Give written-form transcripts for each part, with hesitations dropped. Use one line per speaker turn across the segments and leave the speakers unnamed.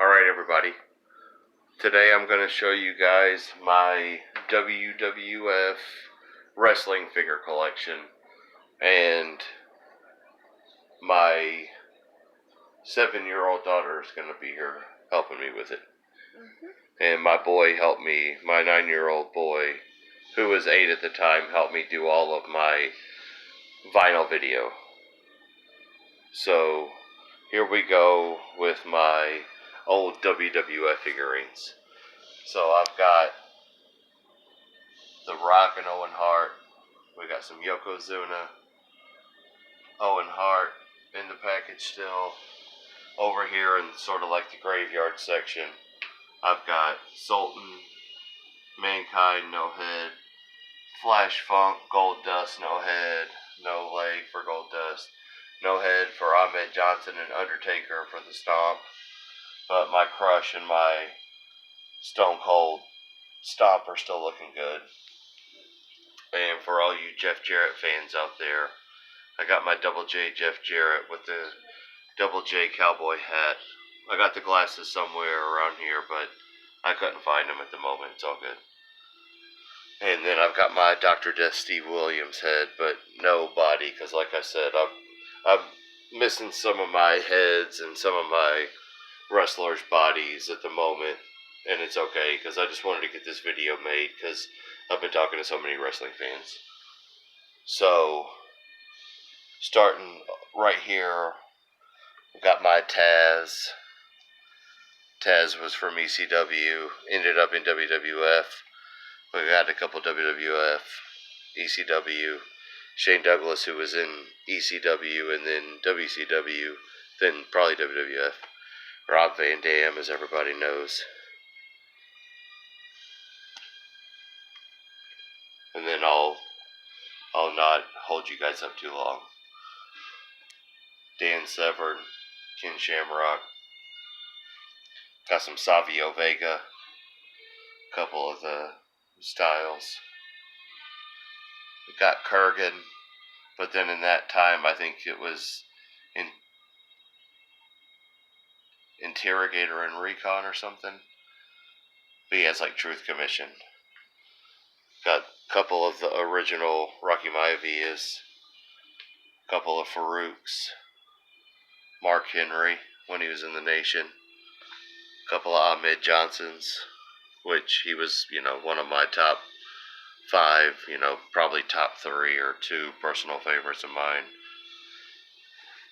Alright everybody, today I'm going to show you guys my WWF wrestling figure collection, and my 7-year-old daughter is going to be here helping me with it. And my boy helped me, my 9-year-old boy, who was 8 at the time, helped me do all of my vinyl video. So here we go with my old WWF figurines. So I've got The Rock and Owen Hart. We got some Yokozuna, Owen Hart in the package still. Over here in sort of like the graveyard section, I've got Sultan, Mankind, no head, Flash Funk, Gold Dust, no head, no leg for Gold Dust, no head for Ahmed Johnson and Undertaker for the Stomp. But my Crush and my Stone Cold Stomp are still looking good. And for all you Jeff Jarrett fans out there, I got my Double J Jeff Jarrett with the Double J cowboy hat. I got the glasses somewhere around here, but I couldn't find them at the moment. It's all good. And then I've got my Dr. Death Steve Williams head, but no body, because like I said, I'm missing some of my heads and some of my wrestlers' bodies at the moment. And it's okay, because I just wanted to get this video made, because I've been talking to so many wrestling fans. So, starting right here, I've got my Taz. Taz was from ECW, ended up in WWF. We got a couple WWF, ECW. Shane Douglas, who was in ECW and then WCW, then probably WWF. Rob Van Dam, as everybody knows. And then I'll not hold you guys up too long. Dan Severn, Ken Shamrock. Got some Savio Vega. A couple of the styles. We got Kurgan, but then in that time I think it was Interrogator and Recon or something. But he has like Truth Commission. Got a couple of the original Rocky Maivas. A couple of Farouks. Mark Henry when he was in the Nation. A couple of Ahmed Johnsons, which he was, one of my top 5, probably top 3 or 2 personal favorites of mine.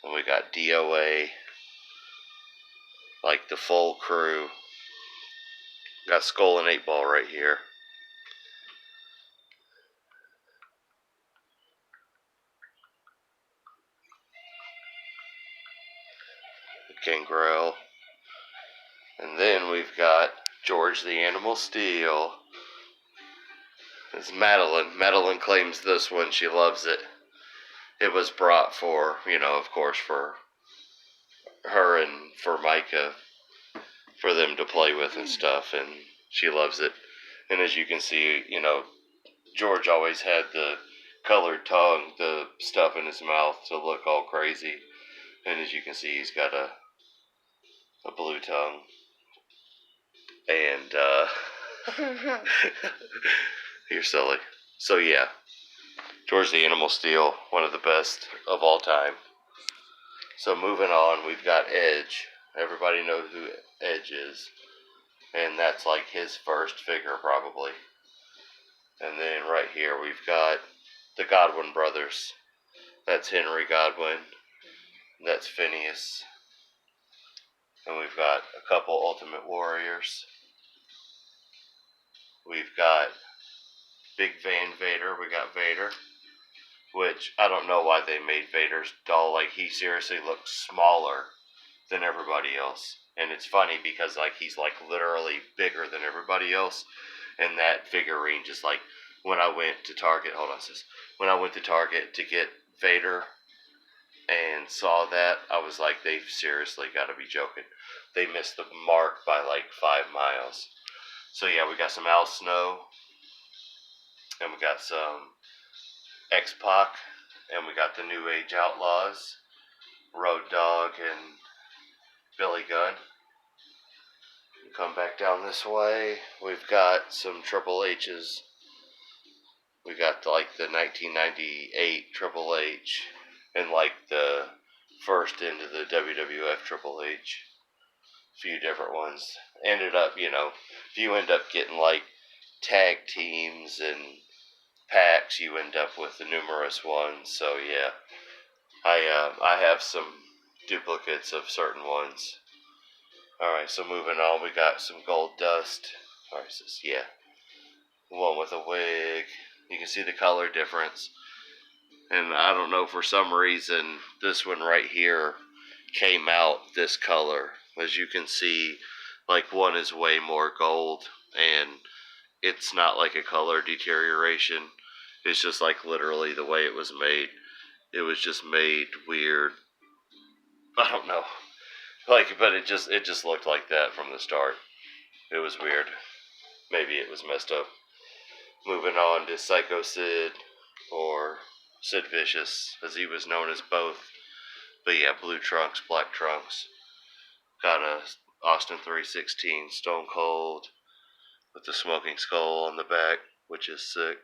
And we got DOA, like the full crew. Got Skull and 8-Ball right here. Gangrel. And then we've got George the Animal Steel. It's Madeline. Madeline claims this one. She loves it. It was brought for, of course, for her and for Micah, for them to play with and stuff, and she loves it. And as you can see, George always had the colored tongue, the stuff in his mouth to look all crazy. And as you can see, he's got a blue tongue. And, you're silly. So yeah, George the Animal Steel, one of the best of all time. So moving on, we've got Edge. Everybody knows who Edge is. And that's like his first figure, probably. And then right here, we've got the Godwin brothers. That's Henry Godwin. That's Phineas. And we've got a couple Ultimate Warriors. We've got Big Van Vader. We got Vader. Which, I don't know why they made Vader's doll. Like, he seriously looks smaller than everybody else. And it's funny because, like, he's, like, literally bigger than everybody else. And that figurine just, like, when I went to Target, when I went to Target to get Vader and saw that, I was like, they've seriously got to be joking. They missed the mark by, like, 5 miles. So, yeah, we got some Al Snow. And we got some X-Pac. And we got the New Age Outlaws. Road Dogg and Billy Gunn. come back down this way. We've got some Triple H's. We got like the 1998 Triple H and like the first into the WWF Triple H. A few different ones. Ended up, if you end up getting like tag teams and packs, you end up with the numerous ones. So yeah, I have some duplicates of certain ones. Alright, so moving on, we got some Gold Dust. Alright, yeah. One with a wig. You can see the color difference. And I don't know, for some reason, this one right here came out this color. As you can see, like one is way more gold, and it's not like a color deterioration. It's just like literally the way it was made. It was just made weird. I don't know. But it just looked like that from the start. It was weird. Maybe it was messed up. Moving on to Psycho Sid, or Sid Vicious, as he was known as both. But yeah, blue trunks, black trunks. Got a Austin 316 Stone Cold with the smoking skull on the back, which is sick.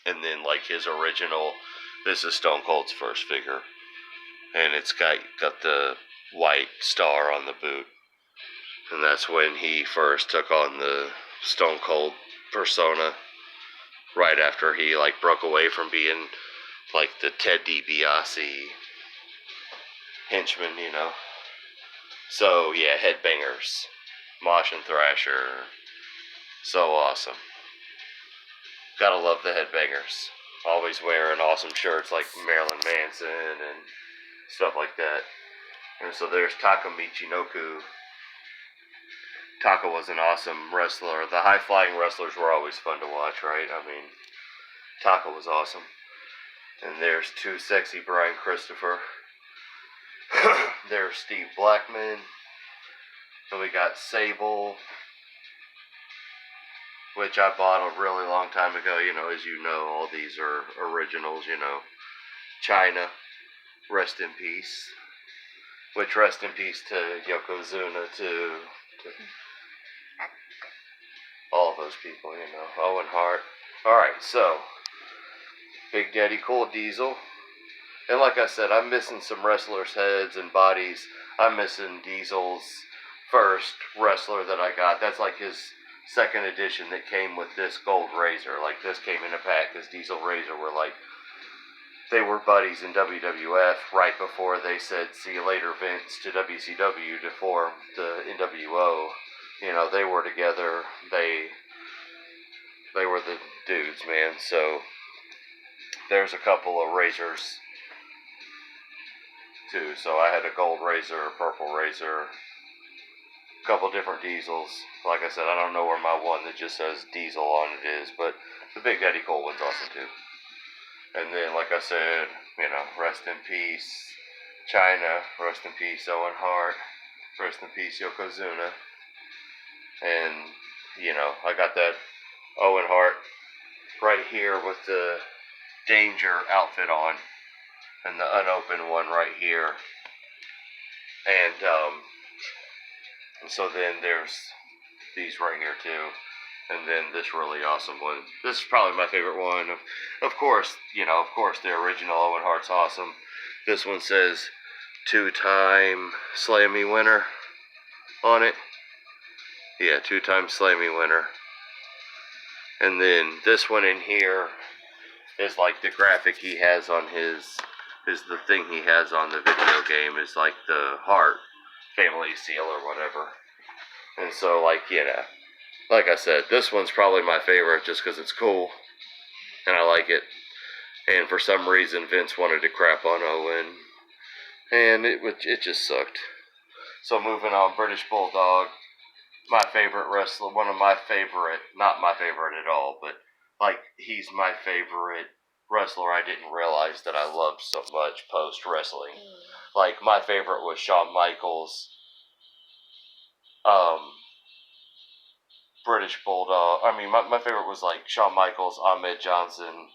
And then like his original, this is Stone Cold's first figure, and it's got the white star on the boot. And that's when he first took on the Stone Cold persona, right after he like broke away from being like the Ted DiBiase henchman, So yeah, Headbangers, Mosh and Thrasher, so awesome. Gotta love the Headbangers. Always wearing awesome shirts like Marilyn Manson and stuff like that. And so there's Taka Michinoku. Taka was an awesome wrestler. The high-flying wrestlers were always fun to watch, right? I mean, Taka was awesome. And there's Too Sexy Brian Christopher. There's Steve Blackman. And we got Sable, which I bought a really long time ago. As you know, all these are originals, China, rest in peace. Which rest in peace to Yokozuna, to all those people, Owen Hart. Alright, so, Big Daddy Cool Diesel. And like I said, I'm missing some wrestlers' heads and bodies. I'm missing Diesel's first wrestler that I got. That's like his second edition that came with this gold razor. Like, this came in a pack. This Diesel razor were like, they were buddies in WWF right before they said, see you later, Vince, to WCW to form the NWO. They were together. They were the dudes, man. So there's a couple of razors too. So I had a gold razor, a purple razor, a couple different Diesels. Like I said, I don't know where my one that just says Diesel on it is, but the Big Daddy Cole one's awesome too. And then, like I said, rest in peace China, rest in peace Owen Hart, rest in peace Yokozuna. And, I got that Owen Hart right here with the Danger outfit on, and the unopened one right here. And so then there's these right here too. And then this really awesome one. This is probably my favorite one. Of course, the original Owen Hart's awesome. This one says 2-time Slammy winner on it. Yeah, 2-time Slammy winner. And then this one in here is like the graphic he has on is the thing he has on the video game is like the Hart family seal or whatever. And so like I said, this one's probably my favorite just because it's cool and I like it. And for some reason Vince wanted to crap on Owen, and it just sucked. So moving on, British Bulldog, my favorite wrestler, one of my favorite, not my favorite at all, but like he's my favorite wrestler I didn't realize that I loved so much post wrestling. Like my favorite was Shawn Michaels, British Bulldog. I mean, my favorite was like Shawn Michaels, Ahmed Johnson,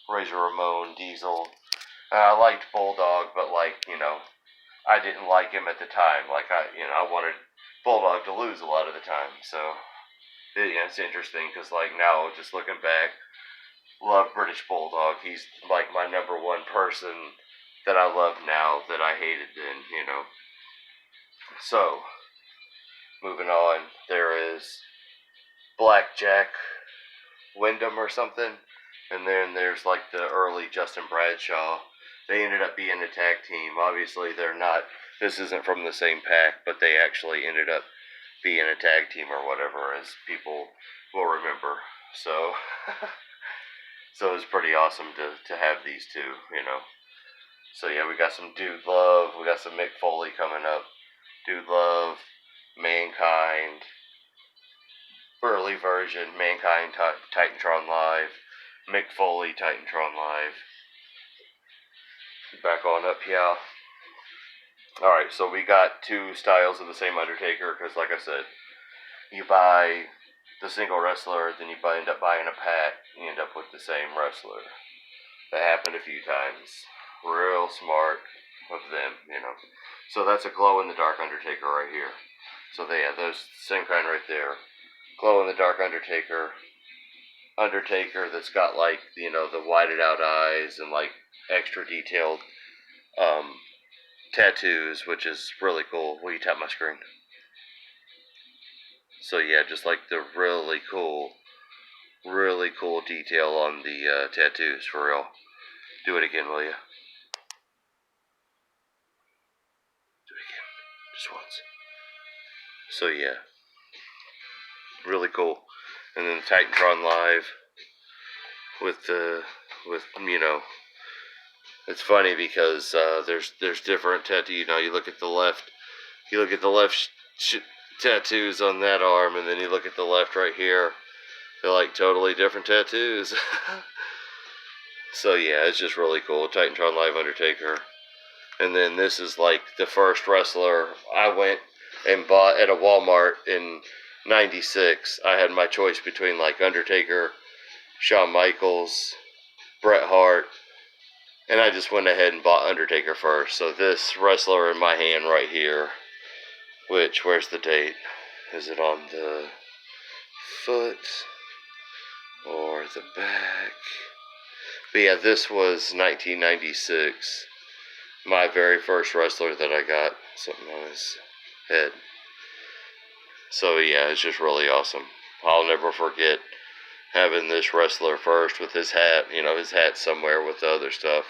Razor Ramon, Diesel. I liked Bulldog, but like, I didn't like him at the time. Like I wanted Bulldog to lose a lot of the time. So it's interesting because like now, just looking back, love British Bulldog. He's like my number one person that I love now that I hated then. So moving on, there is Blackjack Wyndham or something, and then there's like the early Justin Bradshaw. They ended up being a tag team. Obviously, they're not. This isn't from the same pack, but they actually ended up being a tag team or whatever, as people will remember. So, so it's pretty awesome to have these two. So yeah, we got some Dude Love. We got some Mick Foley coming up. Dude Love, Mankind, early version, Mankind, Titantron Live, Mick Foley, Titantron Live. Back on up, yeah. Alright, so we got two styles of the same Undertaker, because like I said, you buy the single wrestler, then you end up buying a pack, you end up with the same wrestler. That happened a few times. Real smart of them, So that's a glow-in-the-dark Undertaker right here. So yeah, those same kind right there. Glow-in-the-dark Undertaker. Undertaker that's got like, the whited out eyes and like extra detailed tattoos, which is really cool. Will you tap my screen? So yeah, just like the really cool detail on the tattoos, for real. Do it again, will you? Do it again, just once. So yeah, really cool. And then the Titantron Live with it's funny because there's different tattoos. You look at the left tattoos on that arm, and then you look at the left right here. They're like totally different tattoos. So yeah, it's just really cool. Titantron Live Undertaker. And then this is like the first wrestler I went and bought at a Walmart in '96. I had my choice between like Undertaker, Shawn Michaels, Bret Hart, and I just went ahead and bought Undertaker first. So this wrestler in my hand right here, where's the date? Is it on the foot or the back? But yeah, this was 1996. My very first wrestler that I got. Something on his head. So yeah, it's just really awesome. I'll never forget having this wrestler first with his hat. His hat's somewhere with the other stuff.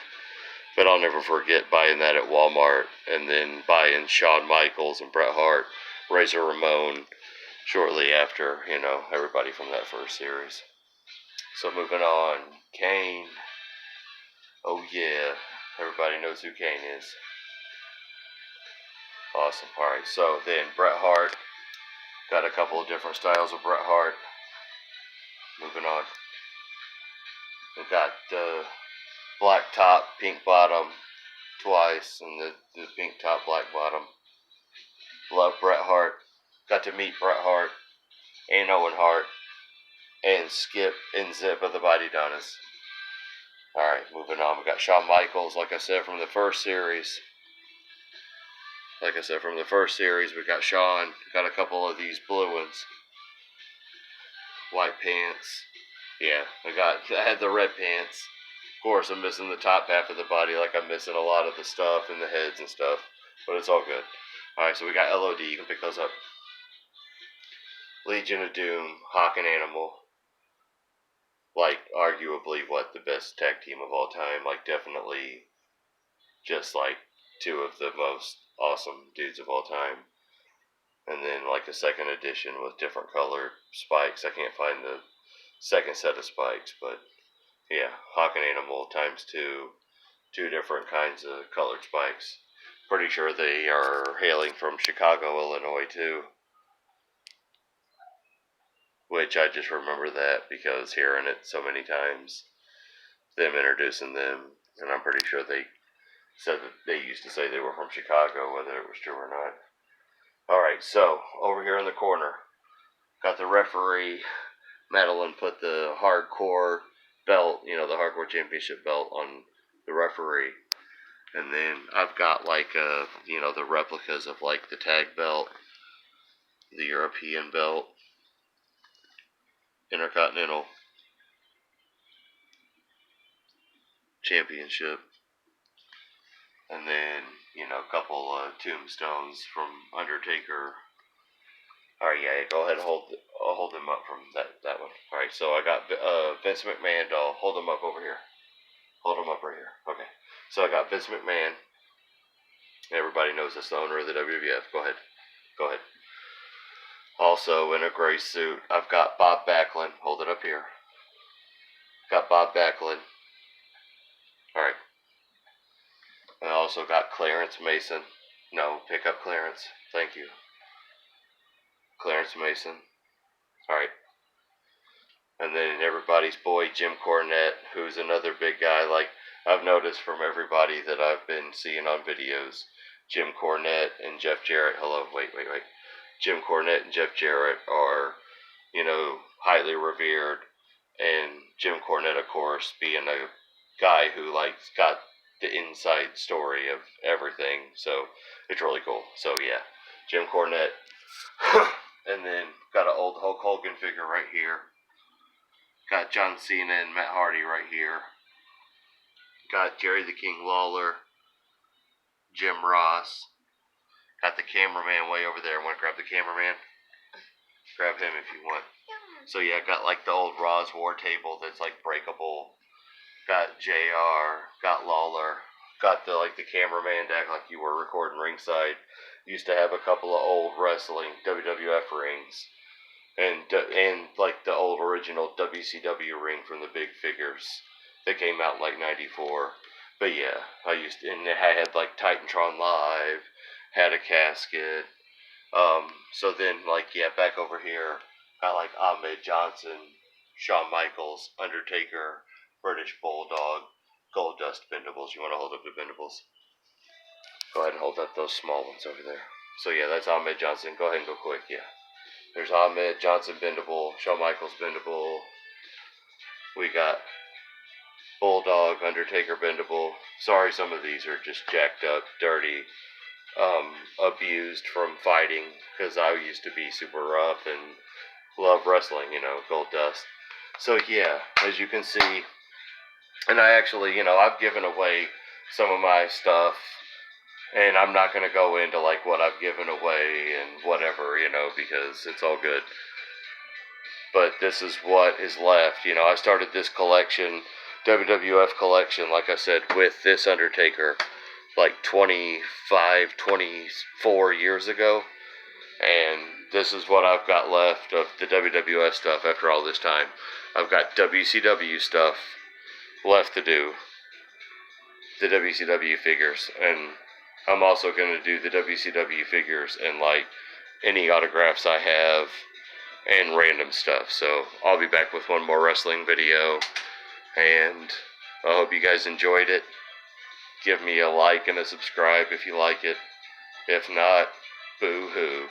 But I'll never forget buying that at Walmart, and then buying Shawn Michaels and Bret Hart, Razor Ramon shortly after, everybody from that first series. So moving on, Kane. Oh yeah, everybody knows who Kane is. Awesome. Alright, so then Bret Hart. Got a couple of different styles of Bret Hart. Moving on. We got the black top, pink bottom twice, and the pink top, black bottom. Love Bret Hart. Got to meet Bret Hart and Owen Hart and Skip and Zip of the Body Donnas. Alright, moving on. We got Shawn Michaels, like I said, from the first series. We got Shawn. Got a couple of these blue ones. White pants. Yeah, I had the red pants. Of course, I'm missing the top half of the body, like I'm missing a lot of the stuff and the heads and stuff. But it's all good. Alright, so we got LOD. You can pick those up. Legion of Doom, Hawk and Animal. Like, arguably, the best tag team of all time. Like, definitely just, like, two of the most awesome dudes of all time. And then, like, a second edition with different colored spikes. I can't find the second set of spikes, but yeah, Hawk and Animal times two different kinds of colored spikes. Pretty sure they are hailing from Chicago, Illinois, too. Which I just remember that because hearing it so many times, them introducing them, and I'm pretty sure they said that they used to say they were from Chicago, whether it was true or not. Alright, so, over here in the corner, got the referee. Madeline put the hardcore belt, the hardcore championship belt on the referee. And then I've got like, the replicas of like the tag belt the European belt, Intercontinental Championship, and then, you know, a couple tombstones from Undertaker. Alright, yeah, go ahead and I'll hold them up from that one. Alright, so I got Vince McMahon doll. Hold them up over here. Hold them up right here. Okay. So I got Vince McMahon. Everybody knows that's the owner of the WWF. Go ahead. Go ahead. Also in a gray suit, I've got Bob Backlund. Hold it up here. Got Bob Backlund. Alright. I also got Clarence Mason. No, pick up Clarence. Thank you. Clarence Mason. Alright. And then everybody's boy, Jim Cornette, who's another big guy. Like, I've noticed from everybody that I've been seeing on videos, Jim Cornette and Jeff Jarrett. Hello, wait. Jim Cornette and Jeff Jarrett are, you know, highly revered. And Jim Cornette, of course, being a guy who, like, got the inside story of everything. So, it's really cool. So, yeah, Jim Cornette. And then got an old Hulk Hogan figure right here. Got John Cena and Matt Hardy right here. Got Jerry the King Lawler. Jim Ross. Got the cameraman way over there. Want to grab the cameraman? Grab him if you want. So yeah, got like the old Ross War table that's like breakable. Got JR. Got Lawler. Got the cameraman to act like you were recording ringside. Used to have a couple of old wrestling WWF rings. And like the old original WCW ring from the big figures that came out in like '94. But yeah, and it had like Titantron Live, had a casket. So then back over here, got like Ahmed Johnson, Shawn Michaels, Undertaker, British Bulldog, Goldust Bendables. You want to hold up the Bendables? Go ahead and hold up those small ones over there. So yeah, that's Ahmed Johnson. Go ahead and go quick, yeah. There's Ahmed Johnson Bendable, Shawn Michaels Bendable. We got Bulldog, Undertaker Bendable. Sorry, some of these are just jacked up, dirty, abused from fighting, because I used to be super rough and love wrestling, you know, Goldust. So yeah, as you can see, and I actually, you know, I've given away some of my stuff. And I'm not going to go into, like, what I've given away and whatever, you know, because it's all good. But this is what is left. You know, I started this collection, WWF collection, like I said, with this Undertaker, like 25, 24 years ago. And this is what I've got left of the WWF stuff after all this time. I've got WCW stuff left to do. The WCW figures, and I'm also going to do the WCW figures and like any autographs I have and random stuff. So I'll be back with one more wrestling video, and I hope you guys enjoyed it. Give me a like and a subscribe if you like it. If not, boo-hoo.